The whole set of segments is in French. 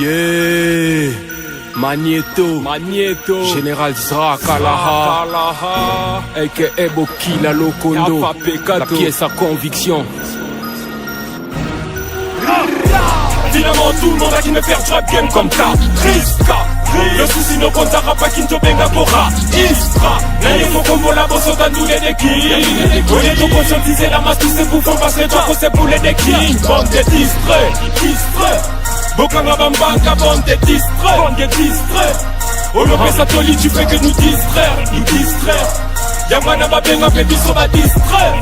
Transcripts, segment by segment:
Yeah, Magneto, Général Zrakalaha, a.k.a. Bokila Lokondo, la pièce à conviction. Finalement tout le monde a qui me faire trap game comme ça. Riska, le souci no compte à rapa qui ne benga bora. Istra, n'a faut qu'on voit la bosse au tandoulé des kings. On est tout conscientisé la masse, tous ces bouffons passent les trois c'est poulet des kings. Bande de distraits. Bokanga bambanga, bande de distraits. Oh le pesatoli, tu fais que nous distraire. Yamana babenga baby so va distraire.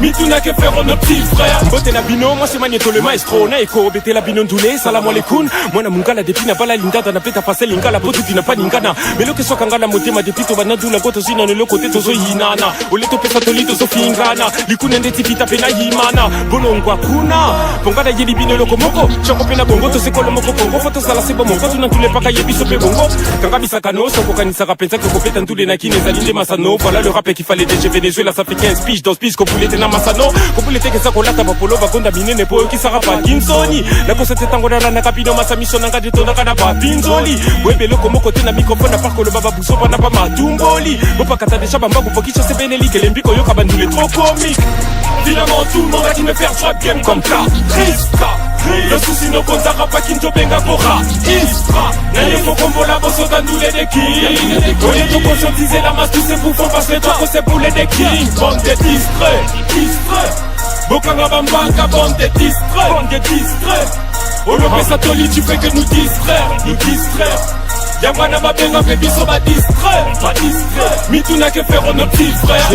Mituna que faire nos petits frères. Bote na bino, moi c'est Magneto le maestro. Na eko bete la bino ndule, salam alaikum. Moi na mungala depi na bala lindada na peta face lingala potu tina pa ningana. Melo que so kangala motema depi to bana dula goto zina no côté to zo yinana. Ole to pesatoli to zo fingana. Likuna ndeti pita pena yimana. Bolongwa kuna. Pongada yeli bino loko moko. Choko pena bongo to se kolo moko bongo. Foto sala se bongo tu na tule paka yebi so pe bongo. Kanga bisaka no so kokanisa kapenza que kopeta ndule na kine zalinde masano. Voilà le rap qu'il fallait déjà Venezuela, ça fait 15 piges, 12 piges, qu'on voulait être dans Massano, qu'on voulait être que ça colata, Polo, va condaminer les poètes qui s'arrêtent pas, Kinsoni. La concept est en gros, la capino, ma mission, n'a pas de ton pas, Pinzoli. Ouais, mais le comme côté n'a microphone, à part que le baba bousso, n'a pas ma tumboli. Bon, pas qu'à déjà, bamba, pour qui chasse Benelli, que l'embico, yo, kabandou, les trop comiques. Finalement, tout le monde a qui me faire trap game comme ça. Riska. Le souci no compte à rapa qui ne benga bora. Istra, n'a faut qu'on voit la bosse au tandoulé des kings. On est tout conscientisé la masse, tous ces bouffons passent les trois c'est poulet des kings. Bande de distraits. Bokanga bambanga, bande de distraits. Oh le pesatoli, tu fais que nous distraire. Yamana babenga baby so va distraire. Mituna que faire nos petits frères.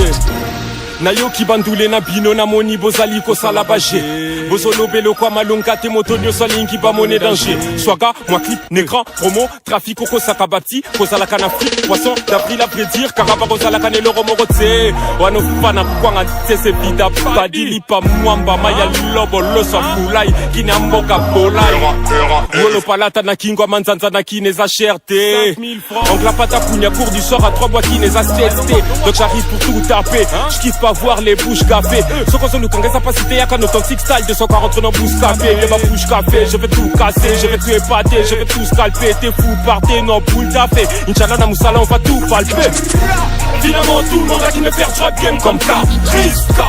Nayo ki bandule na bino na moni bozali ko sala baje. Bozolo belo kwa malonga te motonyo salingi ba monnaie danger. Swaga, moi clip, négrant, promo, trafic oko sakabati, kozala kana fric, poisson d'avril à prédire, karaba kozala kana loro morote. Wano fana kwanga tese vida badili pa mwamba maya lobo loso fulai kina mboka bolai. Yolo palata na kingo manzanza na kineza cherté. On la pata punya cours du soir à 3 bois kineza testé. Donc j'arrive pour tout taper. J'kiffe pas voir les bouches café. Ce qu'on se nous kanga sa pasité y'a qu'un authentique style de 140 dans bouche café. De ma bouche café, je vais tout casser, je vais tout épater, je vais tout scalper. T'es fou, partez, non, boule taffé. Inch'Allah, na moussala, on va tout palper. Finalement, tout le monde a qui me faire trap game comme ça. Riska.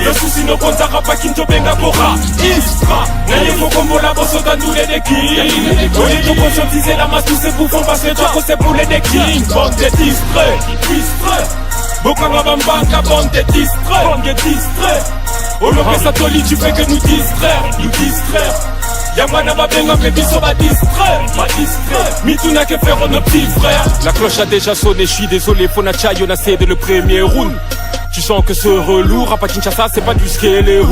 Le souci no compte à rapa qui ne benga bora. Istra, n'a faut qu'on voit la bosse au tandoulé des kings. On est tout conscientisé la masse, tous ces bouffons passent les trois c'est poulet des kings. Bande de distraits. Bokanga bambanga, bande de distraits. Oh le pesatoli, tu fais que nous distraire. Yamana babenga baby so va distraire. Mituna que faire nos petits frères. La cloche a déjà sonné, je suis désolé, Fonacha, on a cédé le premier round. Tu sens que ce relou, rapa Kinshasa, c'est pas du skeleu.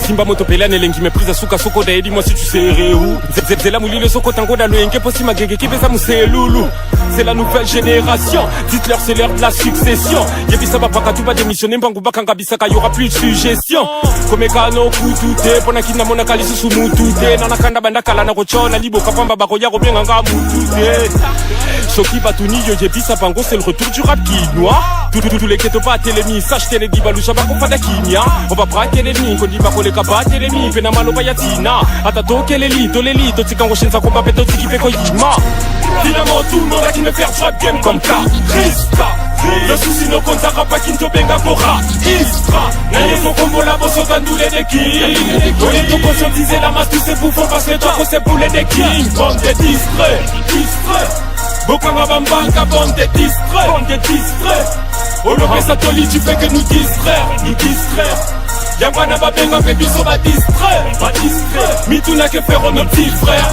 Simba motopela nelengi méprise à souka soko da dis-moi si tu sais où. Zela mouli le soko tango da loyenke posi magege qui pesa moussé loulou. C'est la nouvelle génération, dites-leur c'est l'heure de la succession. Yebisa bapaka tu vas démissionner, mbangu bakanga bisaka y'aura plus de suggestion. Komeka no kutute, pona kina mona kalisi su mutute. Nana kanda banda kala na kochona, libo kapamba bako ya robienga nga mutute. Soki batuni yo yebisa bango, c'est le retour du rap quinois. Tous les keto pas télémis, sache télé di balusha bako fada kimia. On va braquer l'ennemi, qu'on dit bako le kabate l'ennemi. Pena malo bayatina, atato keleli, toleli, totikango shensa komba peto tiki peko yima. Finalement tout le monde a qui me faire trap game comme ça. Riska. Le souci no compte à rapa qui ne benga bora. Istra, n'a faut qu'on voit la bosse au tandoulé des kings. On est tout conscientisé la masse, tous ces bouffons passent les trois c'est poulet des kings. Bande de distraits. Bokanga bambanga, bande de distraits. Oh le pesatoli, tu fais que nous distraire. Yamana babenga baby so va distraire. Mituna que faire nos petits frères.